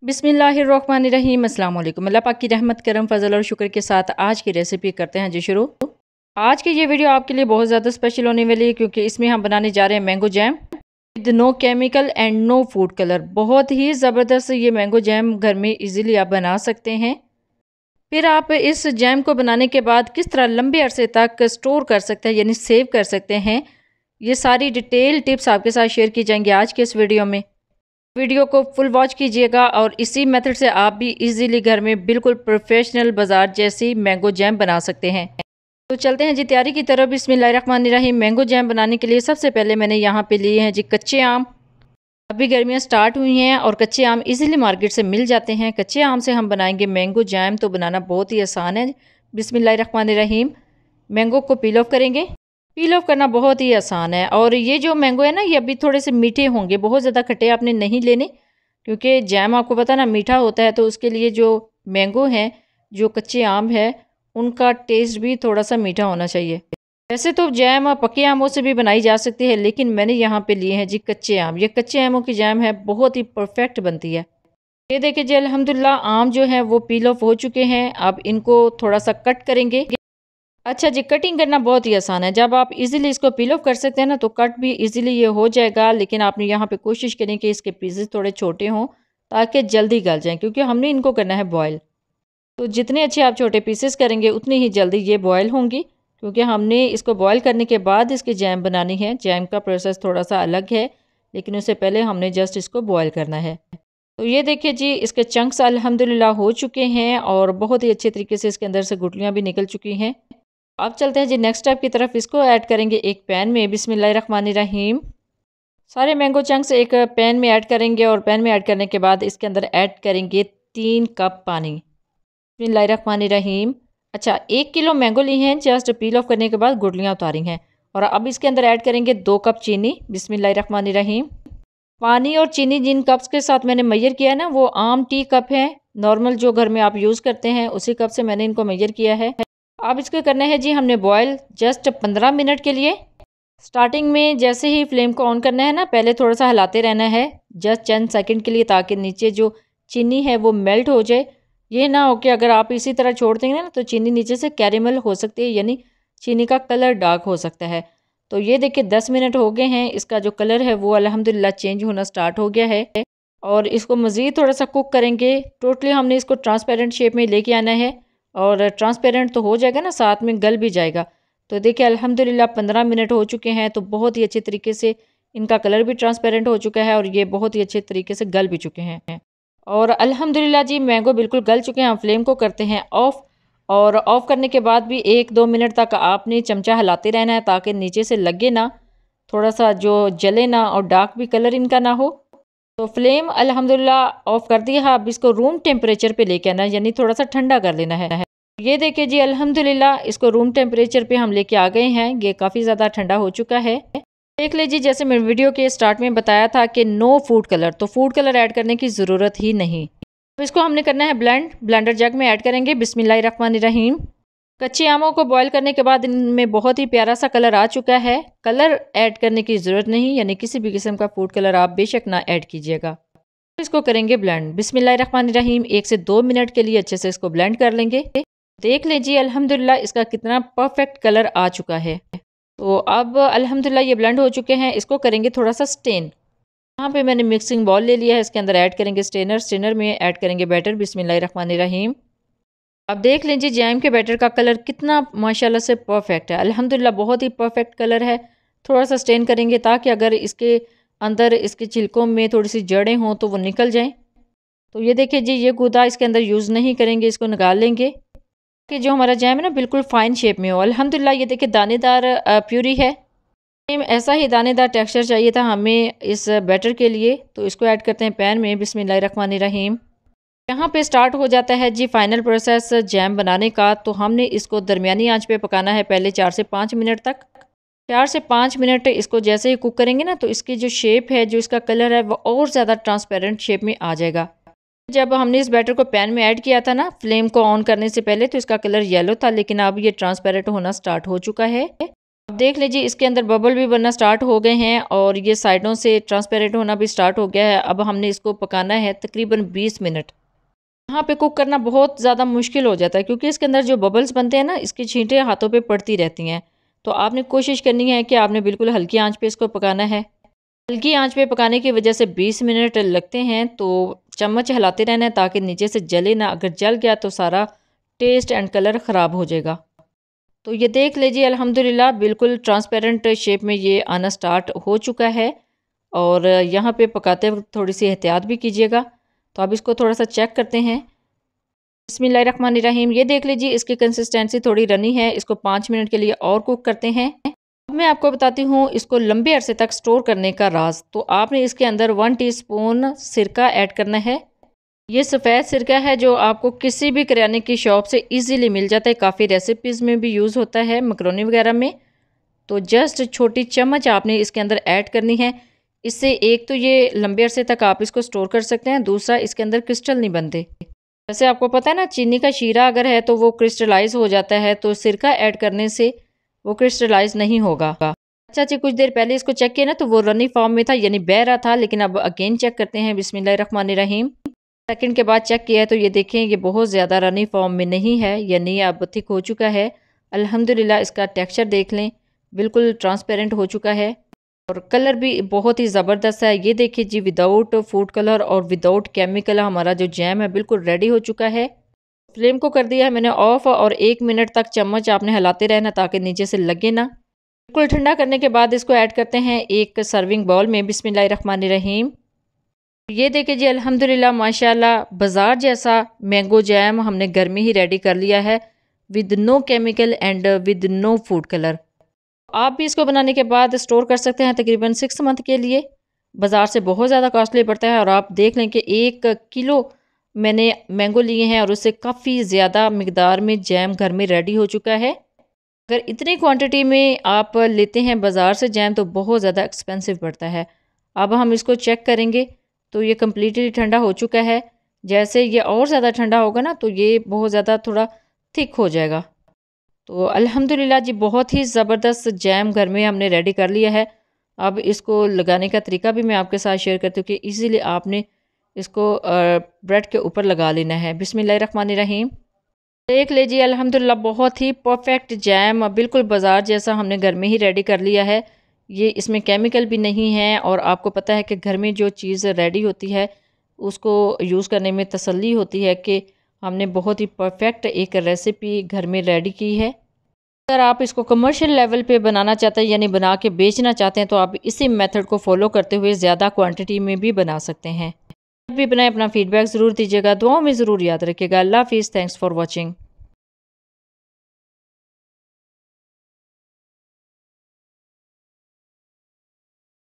बिस्मिल्लाहिर्रहमानिर्रहीम, अस्सलाम वालेकुम। अल्लाह पाक की रहमत करम फजल और शुक्र के साथ आज की रेसिपी करते हैं जी शुरू। आज की ये वीडियो आपके लिए बहुत ज़्यादा स्पेशल होने वाली है क्योंकि इसमें हम बनाने जा रहे हैं mango jam with no chemical and no food colour. बहुत ही ज़बरदस्त ये मैंगो जैम घर में इजीली आप बना सकते हैं। फिर आप इस जैम को बनाने के बाद किस तरह लंबे अरसे तक स्टोर कर सकते हैं यानी सेव कर सकते हैं, ये सारी डिटेल टिप्स आपके साथ शेयर की जाएंगी आज के इस वीडियो में। वीडियो को फुल वॉच कीजिएगा और इसी मेथड से आप भी इजीली घर में बिल्कुल प्रोफेशनल बाजार जैसी मैंगो जैम बना सकते हैं। तो चलते हैं जी तैयारी की तरफ। बिस्मिल्लाहिर्रहमानिर्रहीम। मैंगो जैम बनाने के लिए सबसे पहले मैंने यहाँ पे लिए हैं जी कच्चे आम। अभी गर्मियाँ स्टार्ट हुई हैं और कच्चे आम इजीली मार्केट से मिल जाते हैं। कच्चे आम से हम बनाएंगे मैंगो जैम, तो बनाना बहुत ही आसान है। बिस्मिल्लाहिर्रहमानिर्रहीम। मैंगो को पील ऑफ करेंगे। पील ऑफ करना बहुत ही आसान है और ये जो मैंगो है ना, ये अभी थोड़े से मीठे होंगे, बहुत ज़्यादा खट्टे आपने नहीं लेने क्योंकि जैम आपको पता ना मीठा होता है। तो उसके लिए जो मैंगो हैं, जो कच्चे आम है, उनका टेस्ट भी थोड़ा सा मीठा होना चाहिए। वैसे तो जैम पके आमों से भी बनाई जा सकती है, लेकिन मैंने यहाँ पे लिए हैं जी कच्चे आम। ये कच्चे आमों की जैम है, बहुत ही परफेक्ट बनती है। ये देखिए जी अल्हम्दुलिल्लाह आम जो है वो पील ऑफ हो चुके हैं। अब इनको थोड़ा सा कट करेंगे। अच्छा जी, कटिंग करना बहुत ही आसान है। जब आप इजीली इसको पील ऑफ कर सकते हैं ना, तो कट भी इजीली ये हो जाएगा। लेकिन आपने यहाँ पे कोशिश करें कि इसके पीसेस थोड़े छोटे हों ताकि जल्दी गल जाएं, क्योंकि हमने इनको करना है बॉयल। तो जितने अच्छे आप छोटे पीसेस करेंगे उतनी ही जल्दी ये बॉयल होंगी, क्योंकि हमने इसको बॉयल करने के बाद इसकी जैम बनानी है। जैम का प्रोसेस थोड़ा सा अलग है, लेकिन उससे पहले हमने जस्ट इसको बॉयल करना है। तो ये देखिए जी, इसके चंक्स अल्हम्दुलिल्लाह हो चुके हैं और बहुत ही अच्छे तरीके से इसके अंदर से गुठलियाँ भी निकल चुकी हैं। अब चलते हैं जी नेक्स्ट स्टेप की तरफ। इसको ऐड करेंगे एक पैन में। बिस्मिल्लाहिर्रहमानिर्रहीम। सारे मैंगो चंक्स एक पैन में ऐड करेंगे और पैन में ऐड करने के बाद इसके अंदर ऐड करेंगे 3 कप पानी। बिस्मिल्लाहिर्रहमानिर्रहीम। अच्छा, 1 किलो मैंगो ली हैं, जस्ट पील ऑफ करने के बाद गुठलियाँ उतारी हैं। और अब इसके अंदर ऐड करेंगे 2 कप चीनी। बिस्मिल्लाहिर्रहमानिर्रहीम। पानी और चीनी जिन कप्स के साथ मैंने मेजर किया है ना, वो आम टी कप है, नॉर्मल जो घर में आप यूज़ करते हैं उसी कप से मैंने इनको मेजर किया है। अब इसको करना है जी हमने बॉयल जस्ट 15 मिनट के लिए। स्टार्टिंग में जैसे ही फ्लेम को ऑन करना है ना, पहले थोड़ा सा हिलाते रहना है जस्ट 10 सेकंड के लिए, ताकि नीचे जो चीनी है वो मेल्ट हो जाए। ये ना हो कि अगर आप इसी तरह छोड़ देंगे ना, तो चीनी नीचे से कैरेमल हो सकती है, यानी चीनी का कलर डार्क हो सकता है। तो ये देखिए 10 मिनट हो गए हैं, इसका जो कलर है वो अल्हम्दुलिल्लाह चेंज होना स्टार्ट हो गया है। और इसको मज़ीद थोड़ा सा कुक करेंगे। टोटली हमने इसको ट्रांसपेरेंट शेप में लेके आना है, और ट्रांसपेरेंट तो हो जाएगा ना, साथ में गल भी जाएगा। तो देखिए अल्हम्दुलिल्लाह 15 मिनट हो चुके हैं, तो बहुत ही अच्छे तरीके से इनका कलर भी ट्रांसपेरेंट हो चुका है और ये बहुत ही अच्छे तरीके से गल भी चुके हैं। और अल्हम्दुलिल्लाह जी मैंगो बिल्कुल गल चुके हैं। हम फ्लेम को करते हैं ऑफ़। और ऑफ़ करने के बाद भी 1-2 मिनट तक आपने चमचा हिलाते रहना है, ताकि नीचे से लगे ना, थोड़ा सा जो जले ना और डार्क भी कलर इनका ना हो। तो फ्लेम अल्हम्दुलिल्लाह ऑफ़ कर दिया है। अब इसको रूम टेम्परेचर पे लेके आना है, यानी थोड़ा सा ठंडा कर लेना है। ये देखिए जी अल्हम्दुलिल्लाह इसको रूम टेम्परेचर पे हम लेके आ गए हैं। ये काफ़ी ज़्यादा ठंडा हो चुका है। देख लीजिए, जैसे मैंने वीडियो के स्टार्ट में बताया था कि नो फूड कलर, तो फूड कलर ऐड करने की ज़रूरत ही नहीं। अब इसको हमने करना है ब्लेंड। ब्लेंडर जग में ऐड करेंगे। बिस्मिल्लाहिर्रहमानिर्रहीम। कच्चे आमों को बॉयल करने के बाद इनमें बहुत ही प्यारा सा कलर आ चुका है। कलर ऐड करने की ज़रूरत नहीं, यानी किसी भी किस्म का फूड कलर आप बेशक ना ऐड कीजिएगा। इसको करेंगे ब्लेंड। बिस्मिल्लाहिर्रहमानिर्रहीम। 1 से 2 मिनट के लिए अच्छे से इसको ब्लेंड कर लेंगे। देख लीजिए अल्हम्दुलिल्लाह इसका कितना परफेक्ट कलर आ चुका है। तो अब अल्हम्दुलिल्लाह ये ब्लेंड हो चुके हैं। इसको करेंगे थोड़ा सा स्टेन। यहाँ पे मैंने मिक्सिंग बॉल ले लिया है, इसके अंदर ऐड करेंगे स्टेनर। स्टेनर में ऐड करेंगे बैटर। बिस्मिल्लाहिर्रहमानिर्रहीम। अब देख लीजिए जैम के बैटर का कलर कितना माशाल्लाह से परफेक्ट है। अल्हम्दुलिल्लाह बहुत ही परफेक्ट कलर है। थोड़ा सा स्टेन करेंगे ताकि अगर इसके अंदर इसके छिलकों में थोड़ी सी जड़ें हों तो वो निकल जाएं। तो ये देखिए जी, ये गूदा इसके अंदर यूज़ नहीं करेंगे, इसको निकाल लेंगे कि जो हमारा जैम है ना बिल्कुल फ़ाइन शेप में हो। अल्हम्दुलिल्लाह ये देखिए दानेदार प्यूरी है। सेम ऐसा ही दानेदार टेक्सचर चाहिए था हमें इस बैटर के लिए। तो इसको ऐड करते हैं पैन में। बिस्मिल्लाहिर्रहमानिर्रहीम। यहाँ पे स्टार्ट हो जाता है जी फाइनल प्रोसेस जैम बनाने का। तो हमने इसको दरमियानी आंच पे पकाना है पहले 4 से 5 मिनट तक। 4 से 5 मिनट इसको जैसे ही कुक करेंगे ना, तो इसकी जो शेप है, जो इसका कलर है, वो और ज़्यादा ट्रांसपेरेंट शेप में आ जाएगा। जब हमने इस बैटर को पैन में ऐड किया था ना, फ्लेम को ऑन करने से पहले, तो इसका कलर येलो था, लेकिन अब ये ट्रांसपेरेंट होना स्टार्ट हो चुका है। अब देख लीजिए इसके अंदर बबल भी बनना स्टार्ट हो गए हैं और ये साइडों से ट्रांसपेरेंट होना भी स्टार्ट हो गया है। अब हमने इसको पकाना है तकरीबन 20 मिनट। यहाँ पे कुक करना बहुत ज़्यादा मुश्किल हो जाता है क्योंकि इसके अंदर जो बबल्स बनते हैं ना, इसकी छींटें हाथों पे पड़ती रहती हैं। तो आपने कोशिश करनी है कि आपने बिल्कुल हल्की आंच पे इसको पकाना है। हल्की आंच पे पकाने की वजह से 20 मिनट लगते हैं, तो चम्मच हिलाते रहना है ताकि नीचे से जले ना। अगर जल गया तो सारा टेस्ट एंड कलर ख़राब हो जाएगा। तो ये देख लीजिए अल्हम्दुलिल्लाह बिल्कुल ट्रांसपेरेंट शेप में ये आना स्टार्ट हो चुका है। और यहाँ पे पकाते वक्त थोड़ी सी एहतियात भी कीजिएगा। तो अब इसको थोड़ा सा चेक करते हैं। बिस्मिल्लाहिर्रहमानिर्रहीम। ये देख लीजिए इसकी कंसिस्टेंसी थोड़ी रनी है। इसको 5 मिनट के लिए और कुक करते हैं। अब मैं आपको बताती हूँ इसको लंबे अरसे तक स्टोर करने का राज। तो आपने इसके अंदर 1 टीस्पून सिरका ऐड करना है। ये सफ़ेद सिरका है जो आपको किसी भी किराने की शॉप से इजीली मिल जाता है। काफ़ी रेसिपीज़ में भी यूज़ होता है, मकरोनी वगैरह में। तो जस्ट छोटी चम्मच आपने इसके अंदर ऐड करनी है। इससे एक तो ये लंबे अरसे तक आप इसको स्टोर कर सकते हैं, दूसरा इसके अंदर क्रिस्टल नहीं बनते। वैसे आपको पता है ना, चीनी का शीरा अगर है तो वो क्रिस्टलाइज हो जाता है, तो सिरका ऐड करने से वो क्रिस्टलाइज नहीं होगा। अच्छा जी, कुछ देर पहले इसको चेक किया ना तो वो रनी फॉर्म में था, यानी बह रहा था। लेकिन अब अगेन चेक करते हैं। बिस्मिल्लाहिर्रहमानिर्रहीम। सेकंड के बाद चेक किया है तो ये देखें ये बहुत ज़्यादा रनी फॉर्म में नहीं है, यानी अब थिक हो चुका है। अल्हम्दुलिल्लाह इसका टेक्सचर देख लें, बिल्कुल ट्रांसपेरेंट हो चुका है और कलर भी बहुत ही ज़बरदस्त है। ये देखिए जी, विदाउट फूड कलर और विदाउट केमिकल हमारा जो जैम है बिल्कुल रेडी हो चुका है। फ्लेम को कर दिया है मैंने ऑफ और 1 मिनट तक चम्मच आपने हिलाते रहना ताकि नीचे से लगे ना। बिल्कुल ठंडा करने के बाद इसको ऐड करते हैं एक सर्विंग बाउल में। बिस्मिल्लाहिर्रहमानिर्रहीम। ये देखिए जी अल्हम्दुलिल्लाह माशाल्लाह बाज़ार जैसा मैंगो जैम हमने घर में ही रेडी कर लिया है, with no chemical and with no food colour. आप भी इसको बनाने के बाद स्टोर कर सकते हैं तकरीबन 6 मंथ के लिए। बाज़ार से बहुत ज़्यादा कॉस्टली पड़ता है और आप देख लें कि 1 किलो मैंने मैंगो लिए हैं और उससे काफ़ी ज़्यादा मिकदार में जैम घर में रेडी हो चुका है। अगर इतनी क्वांटिटी में आप लेते हैं बाज़ार से जैम तो बहुत ज़्यादा एक्सपेंसिव पड़ता है। अब हम इसको चेक करेंगे तो ये कम्प्लीटली ठंडा हो चुका है। जैसे ये और ज़्यादा ठंडा होगा ना तो ये बहुत ज़्यादा थोड़ा थिक हो जाएगा। तो अल्हम्दुलिल्लाह जी बहुत ही ज़बरदस्त जैम घर में हमने रेडी कर लिया है। अब इसको लगाने का तरीका भी मैं आपके साथ शेयर करती हूँ कि इजीली आपने इसको ब्रेड के ऊपर लगा लेना है। बिस्मिल्लाहिर्रहमानिर्रहीम। देख लीजिए अल्हम्दुलिल्लाह बहुत ही परफेक्ट जैम बिल्कुल बाज़ार जैसा हमने घर में ही रेडी कर लिया है। ये इसमें केमिकल भी नहीं है और आपको पता है कि घर में जो चीज़ रेडी होती है उसको यूज़ करने में तसल्ली होती है कि हमने बहुत ही परफेक्ट एक रेसिपी घर में रेडी की है। अगर आप इसको कमर्शियल लेवल पे बनाना चाहते हैं यानी बना के बेचना चाहते हैं तो आप इसी मेथड को फॉलो करते हुए ज़्यादा क्वांटिटी में भी बना सकते हैं। जब भी बनाए अपना फीडबैक ज़रूर दीजिएगा, दुआओं में ज़रूर याद रखिएगा। अल्लाह हाफिज़। Thanks for watching.